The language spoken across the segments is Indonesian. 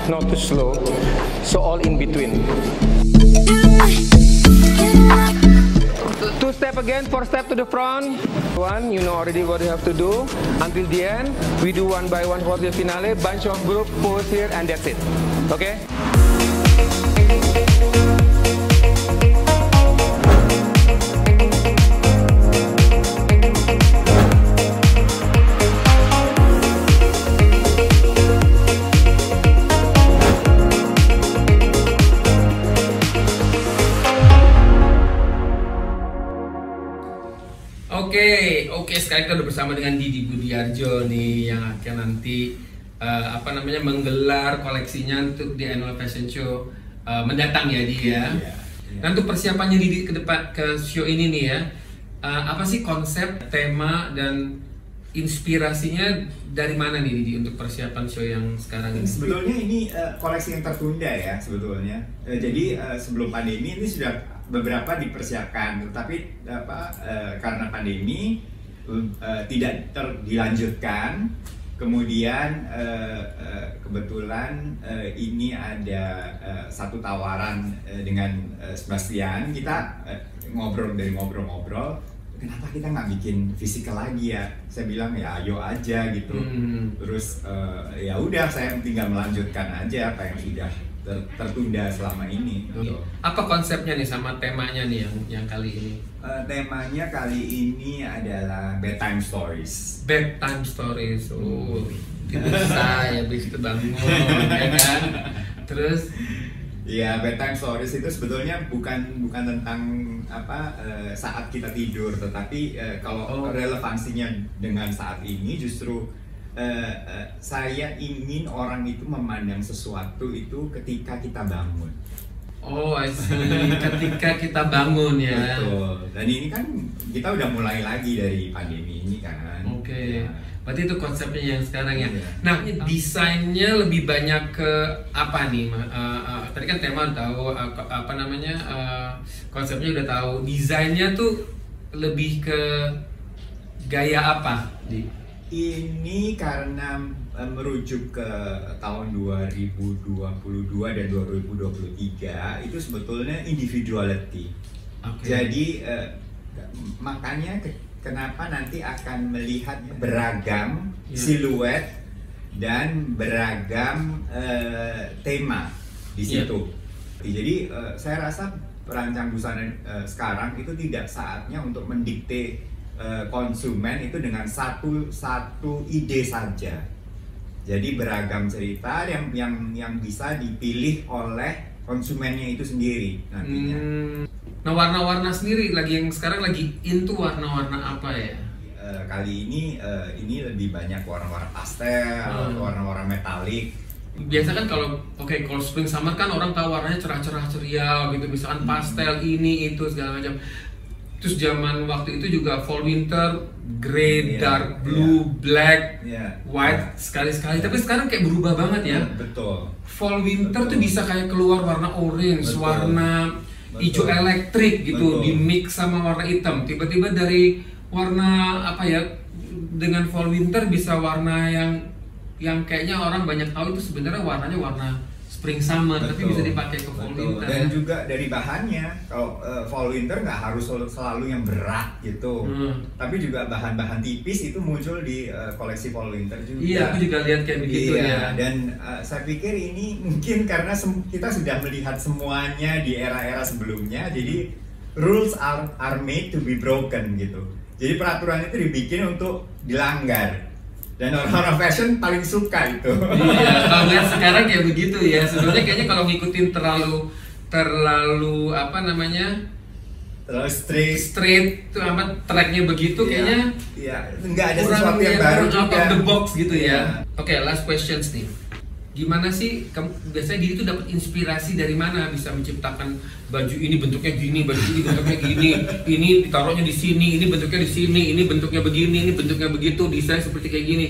not too slow. So all in between. Two step again, 4 step to the front. One, you know already what you have to do. Until the end, we do one by one for the finale. Bunch of group, pose here, and that's it. Okay? Oke, sekarang kita udah bersama dengan Didi Budiarjo nih yang akan nanti menggelar koleksinya untuk di Annual Fashion Show mendatang ya dia. Dan untuk persiapannya Didi ke depan ke show ini nih ya, apa sih konsep, tema dan inspirasinya dari mana nih Didi untuk persiapan show yang sekarang ini? Sebetulnya ini koleksi yang tertunda ya sebetulnya. Jadi sebelum pandemi ini sudah beberapa dipersiapkan, tetapi karena pandemi tidak dilanjutkan. Kemudian kebetulan ini ada satu tawaran dengan Sebastian. Kita ngobrol, kenapa kita nggak bikin fisikal lagi ya? Saya bilang ya ayo aja gitu. Terus ya udah, saya tinggal melanjutkan aja apa yang sudah tertunda selama ini. Apa konsepnya nih sama temanya nih yang kali ini? Temanya kali ini adalah bedtime stories. Bedtime stories. Bisa ya, habis itu bangun ya kan. Terus ya, bedtime stories itu sebetulnya bukan tentang saat kita tidur, tetapi kalau relevansinya dengan saat ini justru saya ingin orang itu memandang sesuatu itu ketika kita bangun. Oh, I see. Ketika kita bangun ya. Betul. Dan ini kan kita udah mulai lagi dari pandemi ini kan. Oke. Ya. Berarti itu konsepnya yang sekarang ya. Iya. Nah, desainnya lebih banyak ke apa nih? Tadi kan tema tahu konsepnya udah tahu. Desainnya tuh lebih ke gaya apa, Di? Ini karena merujuk ke tahun 2022 dan 2023 itu sebetulnya individuality. Jadi makanya kenapa nanti akan melihat beragam siluet dan beragam tema di situ. Jadi saya rasa perancang busana sekarang itu tidak saatnya untuk mendikte konsumen itu dengan satu ide saja. Jadi beragam cerita yang bisa dipilih oleh konsumennya itu sendiri nantinya. Nah, warna-warna sendiri yang sekarang lagi into warna-warna apa ya? Kali ini lebih banyak warna-warna pastel, warna-warna metalik. Biasa kan kalau spring summer kan orang tahu warnanya cerah-cerah ceria gitu, misalkan pastel ini itu segala macam. Terus zaman waktu itu juga fall winter, grey, dark blue, black, white sekali-sekali. Tapi sekarang kayak berubah banget ya. Betul. Fall winter tuh bisa kayak keluar warna orange, warna hijau elektrik gitu, di mix sama warna hitam. Tiba-tiba dari warna dengan fall winter bisa warna yang kayaknya orang banyak tahu itu sebenarnya warnanya warna spring summer, tapi bisa dipakai ke fall winter. Dan juga dari bahannya, kalau fall winter nggak harus selalu yang berat gitu, tapi juga bahan-bahan tipis itu muncul di koleksi fall winter juga. Iya, aku juga lihat kayak begitu ya. Dan saya pikir ini mungkin karena kita sudah melihat semuanya di era-era sebelumnya, jadi rules are made to be broken gitu. Jadi peraturan itu dibikin untuk dilanggar. Dan orang-orang fashion paling suka itu. Iya, kalau lihat sekarang kayak begitu ya. Sebenarnya kayaknya kalau ngikutin terlalu straight tuh amat tracknya begitu kayaknya. Iya, nggak ada sesuatu yang baru juga. Out of the box gitu ya. Oke, last questions nih. Gimana sih biasanya Didi tuh dapat inspirasi dari mana bisa menciptakan baju ini bentuknya gini, baju ini bentuknya gini, ini ditaruhnya di sini, ini bentuknya di sini, ini bentuknya begini, ini bentuknya begitu, desain seperti kayak gini.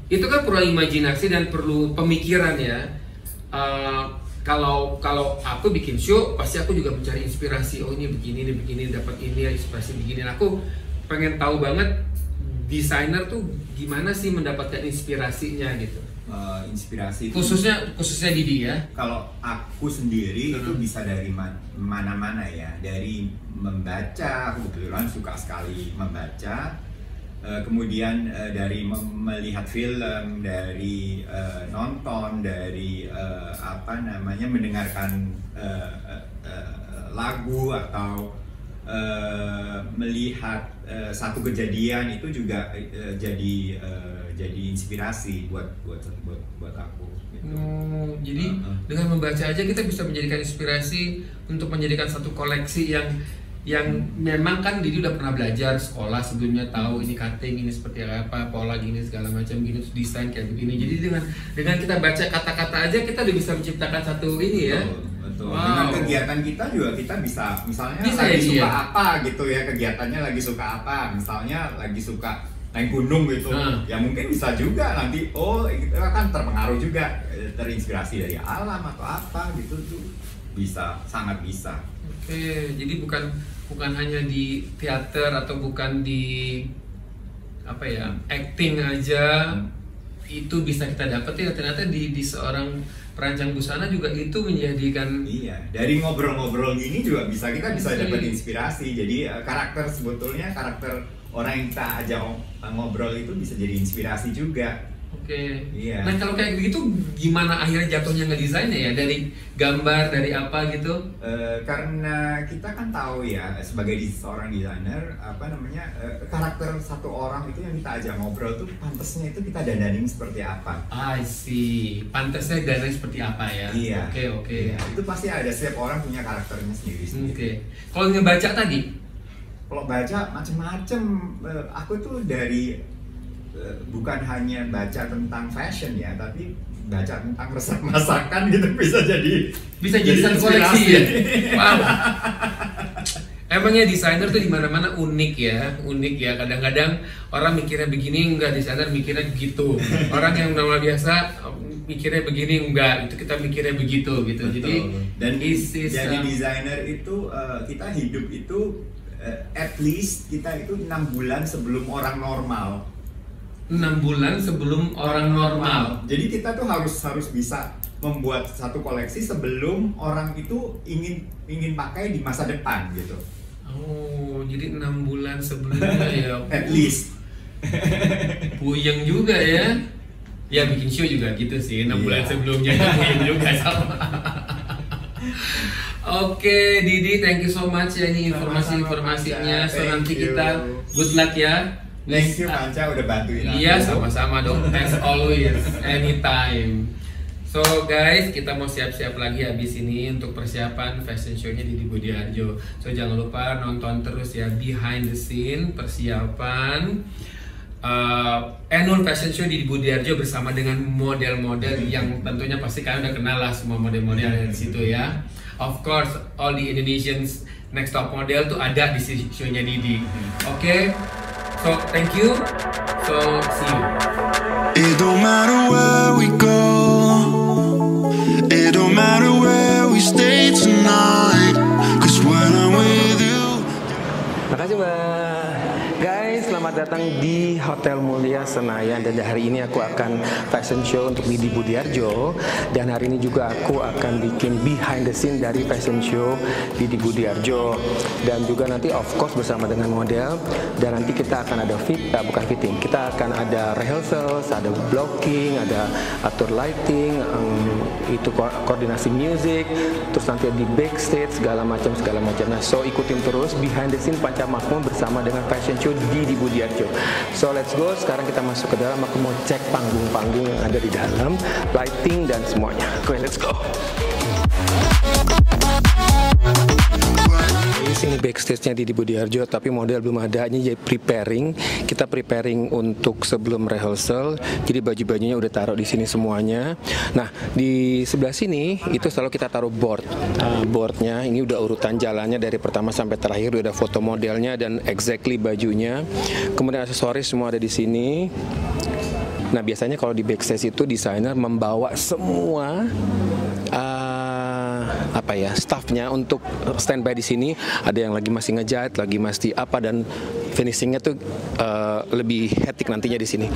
Itu kan perlu imajinasi dan perlu pemikiran ya. Kalau aku bikin show pasti aku juga mencari inspirasi. Oh ini begini, dapat ini inspirasi begini. Nah, aku pengen tahu banget desainer tuh gimana sih mendapatkan inspirasinya gitu. inspirasi itu khususnya Didi ya. kalau aku sendiri itu bisa dari mana-mana ya, dari membaca, aku kebetulan suka sekali membaca, kemudian dari melihat film, dari nonton, dari mendengarkan lagu atau melihat satu kejadian itu juga jadi inspirasi buat aku gitu. Jadi dengan membaca aja kita bisa menjadikan inspirasi untuk menjadikan satu koleksi yang memang kan Didi udah pernah belajar sekolah sebelumnya, tahu ini cutting, ini seperti apa, pola gini segala macam gini, terus desain kayak begini. Jadi dengan kita baca kata-kata aja kita udah bisa menciptakan satu ini ya. Betul. Wow. Dengan kegiatan kita juga kita bisa, misalnya bisa lagi ya, suka apa gitu ya, kegiatannya lagi suka apa, misalnya lagi suka naik gunung gitu, ya mungkin bisa juga nanti kita kan terpengaruh juga, terinspirasi dari alam atau apa gitu tuh, bisa, sangat bisa. Oke, jadi bukan hanya di teater atau bukan di acting aja itu bisa kita dapat ya, ternyata di seorang perancang busana juga itu menjadikan. Iya, dari ngobrol-ngobrol gini juga kita bisa dapat inspirasi. Jadi karakter orang yang kita ajak ngobrol itu bisa jadi inspirasi juga. Oke. Iya. Nah kalau kayak begitu gimana akhirnya jatuhnya ngedesainnya ya, dari gambar, dari apa gitu? Karena kita kan tahu ya sebagai seorang desainer karakter satu orang itu yang kita ajak ngobrol tuh pantasnya itu kita dandanin seperti apa? I see. Pantasnya dandanin seperti apa ya? Iya. Oke. Iya. Itu pasti ada, setiap orang punya karakternya sendiri. Oke. Kalau ngebaca tadi? Kalau baca macem-macem, aku tuh dari bukan hanya baca tentang fashion ya, tapi baca tentang resep masakan gitu bisa jadi satu koleksi ya. Wow. Emangnya desainer tuh di mana-mana unik ya. Kadang-kadang orang mikirnya begini, enggak, desainer mikirnya begitu. Orang yang normal biasa mikirnya begini, enggak, itu kita mikirnya begitu gitu. Betul. Dan jadi desainer itu kita hidup itu at least kita itu 6 bulan sebelum orang normal. 6 bulan sebelum orang normal. Jadi kita tuh harus bisa membuat satu koleksi sebelum orang itu ingin pakai di masa depan gitu. Oh, jadi 6 bulan sebelumnya ya. At least. Puyeng juga ya. Ya bikin show juga gitu sih, 6 bulan sebelumnya puyeng juga sama. Oke, Didi, thank you so much ya, ini informasinya. So nanti kita good luck ya. Thank you Panca udah bantuin aku. Iya, sama-sama dong. As always, anytime. So guys, kita mau siap-siap lagi habis ini untuk persiapan fashion show-nya Didi Budiarjo. So jangan lupa nonton terus ya behind the scene persiapan annual fashion show Didi Budiarjo bersama dengan model-model yang tentunya pasti kalian udah kenal lah semua model-model yang di situ ya. Of course, all the Indonesians Next Top Model tuh ada di show-nya Didi. Oke. So thank you. So see you. It don't matter where we go. It don't matter where we stay tonight. 'Cause when I'm with you. Makasih Mbak. Guys, selamat datang di Hotel Mulia Senayan. Dan hari ini aku akan fashion show untuk Didi Budiarjo. Dan hari ini juga aku akan bikin behind the scene dari fashion show Didi Budiarjo. Dan juga nanti of course bersama dengan model. Dan nanti kita akan ada bukan fitting, kita akan ada rehearsals, ada blocking, ada atur lighting, itu koordinasi music, terus nanti di backstage segala macam. Nah, so ikutin terus behind the scene Panca Makmur bersama dengan fashion show Didi Budiarjo. So let's go, sekarang kita masuk ke dalam. Aku mau cek panggung-panggung yang ada di dalam, lighting dan semuanya. Oke, let's go. Ini backstage-nya Didi Budiarjo, tapi model belum ada. Ini preparing. Kita preparing untuk sebelum rehearsal. Jadi baju-bajunya udah taruh di sini semuanya. Nah, di sebelah sini itu selalu kita taruh board. Boardnya ini udah urutan jalannya dari pertama sampai terakhir. Udah ada foto modelnya dan exactly bajunya. Kemudian aksesoris semua ada di sini. Nah, biasanya kalau di backstage itu desainer membawa semua staffnya untuk standby di sini. Ada yang lagi masih ngejahit, lagi masih apa, dan finishingnya tuh lebih hectic nantinya di sini.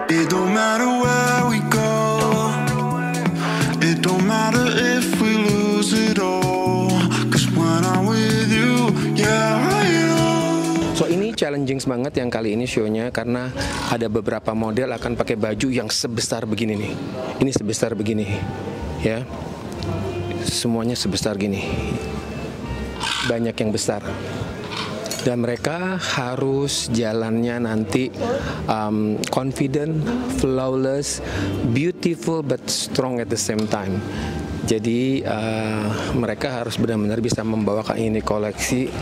It don't matter where we go. It don't matter if we lose it all. 'Cause when I'm with you, yeah, I know. So ini challenging banget yang kali ini show-nya karena ada beberapa model akan pakai baju yang sebesar begini nih. Ini sebesar begini, ya. Semuanya sebesar gini. Banyak yang besar. Dan mereka harus jalannya nanti confident, flawless, beautiful but strong at the same time. Jadi mereka harus benar-benar bisa membawakan ini koleksi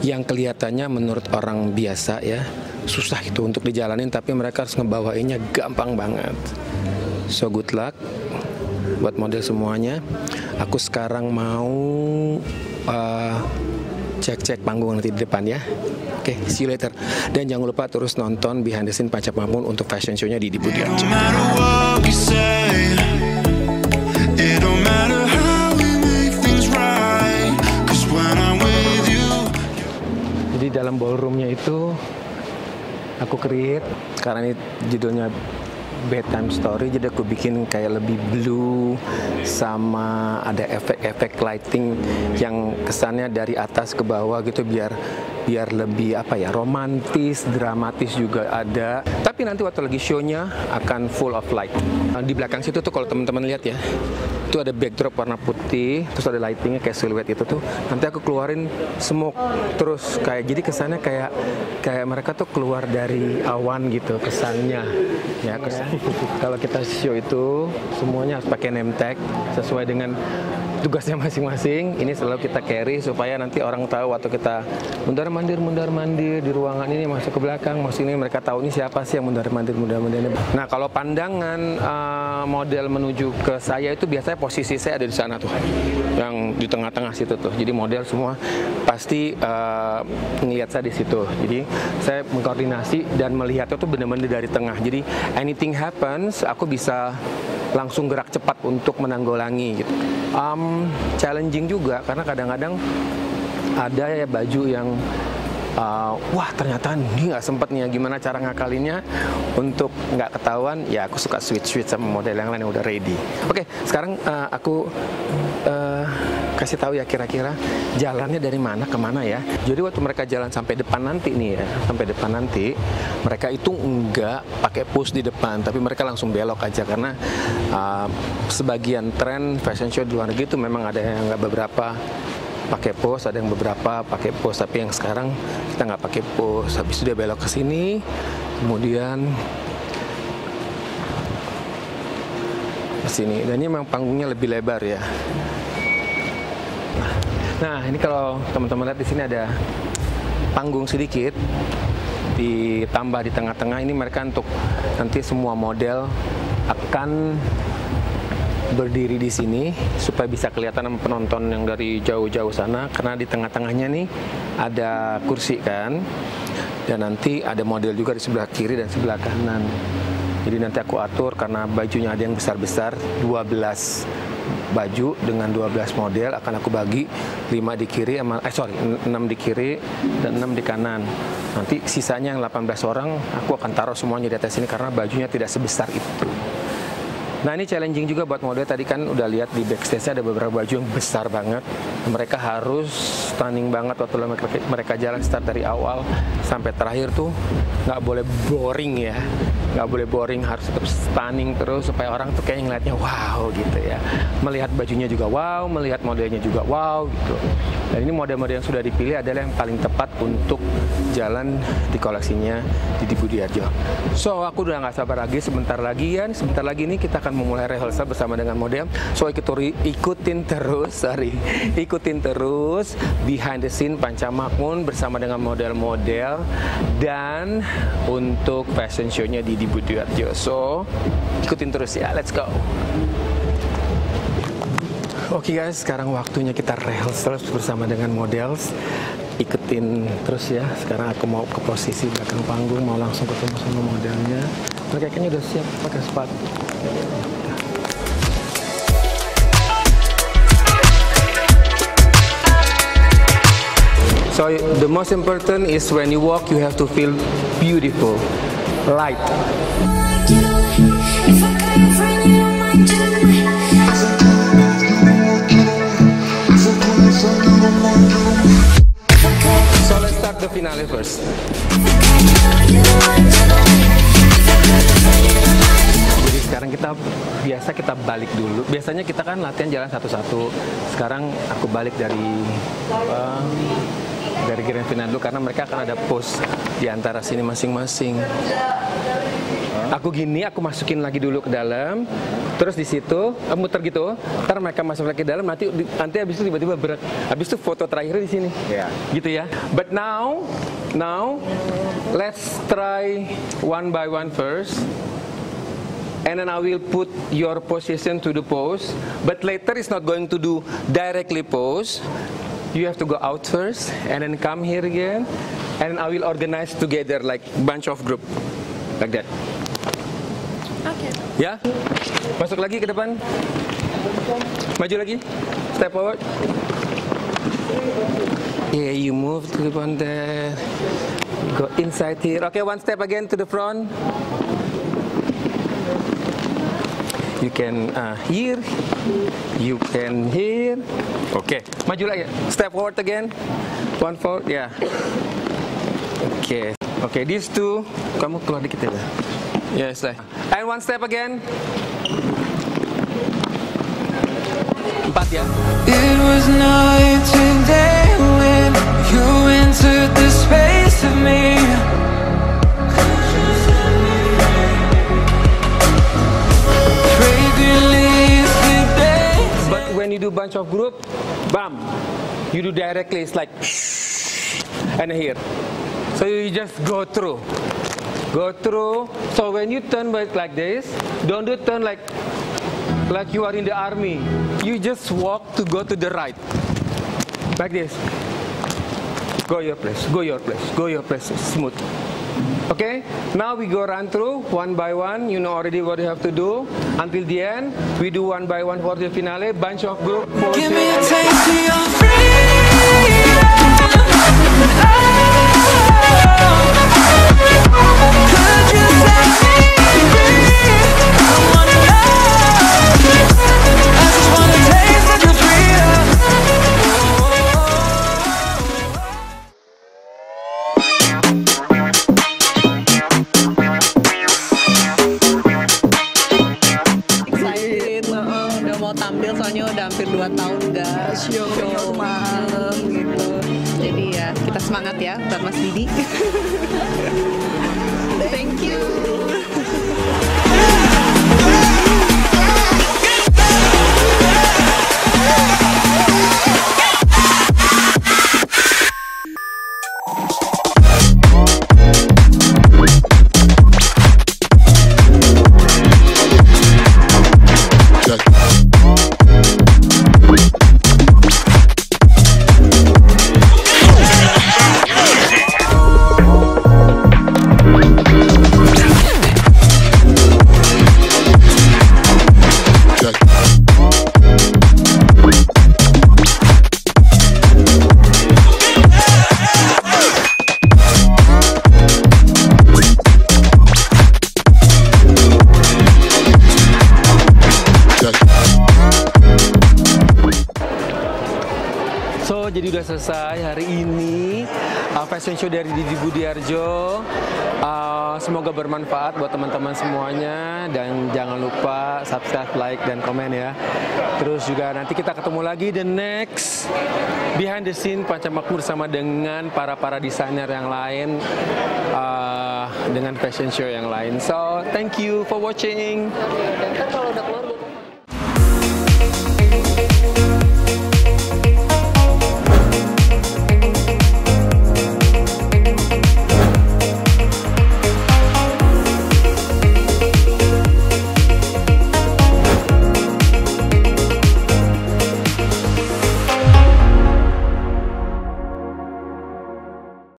yang kelihatannya menurut orang biasa ya susah itu untuk dijalanin, tapi mereka harus ngebawainnya gampang banget. So good luck buat model semuanya. Aku sekarang mau cek panggung nanti di depan ya. Oke, see you later. Dan jangan lupa terus nonton Behind the Scene Panca Makmun untuk fashion show-nya di Budi Arjo. Jadi dalam ballroom-nya itu aku create karena ini judulnya Bedtime Story, jadi aku bikin kayak lebih blue sama ada efek-efek lighting yang kesannya dari atas ke bawah gitu biar lebih romantis, dramatis juga ada. Tapi nanti waktu lagi show-nya akan full of light. Di belakang situ tuh kalau teman-teman lihat ya, itu ada backdrop warna putih, terus ada lightingnya kayak siluet itu tuh. Nanti aku keluarin smoke terus jadi kesannya kayak mereka tuh keluar dari awan gitu kesannya. Ya, kalau kita show itu semuanya harus pakai name tag sesuai dengan tugasnya masing-masing. Ini selalu kita carry supaya nanti orang tahu waktu kita mundar-mandir di ruangan ini masuk ke belakang, masuk ini mereka tahu ini siapa sih yang mundar-mandir. Nah, kalau pandangan model menuju ke saya itu biasanya posisi saya ada di sana tuh, yang di tengah-tengah situ tuh. Jadi model semua pasti ngelihat saya di situ. Jadi saya mengkoordinasi dan melihatnya tuh benar-benar dari tengah. Jadi anything happens, aku bisa langsung gerak cepat untuk menanggulangi gitu. Challenging juga karena kadang-kadang ada ya baju yang wah ternyata ini nggak sempet nih, gimana cara ngakalinnya untuk nggak ketahuan. Ya aku suka switch sama model yang lain yang udah ready. Oke, sekarang aku kasih tahu ya kira-kira jalannya dari mana ke mana ya. Jadi waktu mereka jalan sampai depan nanti nih ya, sampai depan nanti mereka itu nggak pakai push di depan, tapi mereka langsung belok aja karena sebagian tren fashion show di luar negeri itu memang ada yang nggak beberapa pakai pos, ada yang beberapa pakai pos, tapi yang sekarang kita nggak pakai pos. Habis itu dia belok ke sini, kemudian ke sini. Dan ini memang panggungnya lebih lebar ya. Nah, ini kalau teman-teman lihat di sini ada panggung sedikit ditambah di tengah-tengah. Ini mereka untuk nanti semua model akan berdiri di sini supaya bisa kelihatan penonton yang dari jauh-jauh sana, karena di tengah-tengahnya nih ada kursi kan, dan nanti ada model juga di sebelah kiri dan sebelah kanan. Jadi nanti aku atur karena bajunya ada yang besar-besar, 12 baju dengan 12 model akan aku bagi 5 di kiri 6 di kiri dan 6 di kanan. Nanti sisanya yang 18 orang aku akan taruh semuanya di atas sini karena bajunya tidak sebesar itu. Nah, ini challenging juga buat model. Tadi kan udah lihat di backstage-nya ada beberapa baju yang besar banget. Mereka harus stunning banget waktu mereka jalan start dari awal sampai terakhir tuh nggak boleh boring ya. Nggak boleh boring, harus tetap stunning terus supaya orang tuh kayak ngeliatnya wow gitu ya. Melihat bajunya juga wow, melihat modelnya juga wow gitu. Dan ini model-model yang sudah dipilih adalah yang paling tepat untuk jalan di koleksinya di Budi Arjo. So, aku udah nggak sabar lagi, sebentar lagi ini kita akan memulai rehearsal bersama dengan model. So, ikutin terus Behind the Scene Panca Makmun bersama dengan model-model dan untuk fashion show-nya di Budi Arjo. So, ikutin terus ya, let's go. Oke guys, sekarang waktunya kita rehearsal bersama dengan models. Ikutin terus ya. Sekarang aku mau ke posisi belakang panggung, mau langsung ketemu sama modelnya. Mereka kayaknya udah siap pakai sepatu. So the most important is when you walk, you have to feel beautiful. light. So let's start the finale first. Jadi sekarang kita balik dulu. Biasanya kita kan latihan jalan satu-satu. Sekarang aku balik dari grand final dulu karena mereka akan ada pose di antara sini masing-masing. Aku gini, aku masukin lagi dulu ke dalam, terus di situ muter gitu. Ntar mereka masuk lagi ke dalam, nanti habis itu tiba-tiba berat. Habis itu foto terakhir di sini, gitu ya. But now let's try one by one first, and then I will put your position to the pose. But later it's not going to do directly pose. You have to go out first, and then come here again, and I will organize together like bunch of group, like that. Okay. Ya, masuk lagi ke depan, maju lagi, step forward. Yeah, you move to the depan there, go inside here. Okay, one step again to the front. You can here, you can here. Okay, maju lagi. Step forward again. One forward, yeah. Okay, these two. Kamu keluar dikit ya. Yes, and one step again. 4 ya. It was night and day when you entered the space of me. When you do bunch of group, bam, you do directly. It's like, and here. So you just go through. So when you turn back like this, don't do turn like you are in the army. You just walk to go to the right, like this. Go your place. Smooth. Okay, now we go run through one by one. You know already what you have to do. Until the end, we do one by one for the finale. Bunch of group poses. Give me a taste of your freedom. Could you set me free? I wanna love you. I just wanna taste of your freedom. Tampil soalnya udah hampir 2 tahun nggak show malam gitu, jadi ya kita semangat ya buat Mas Didi. Thank you. Jadi udah selesai hari ini fashion show dari Didi Budiarjo. Semoga bermanfaat buat teman-teman semuanya, dan jangan lupa subscribe, like, dan komen ya. Terus juga nanti kita ketemu lagi the next behind the scene Panca Makmur sama dengan para desainer yang lain, dengan fashion show yang lain. So thank you for watching. Dan kalau udah keluar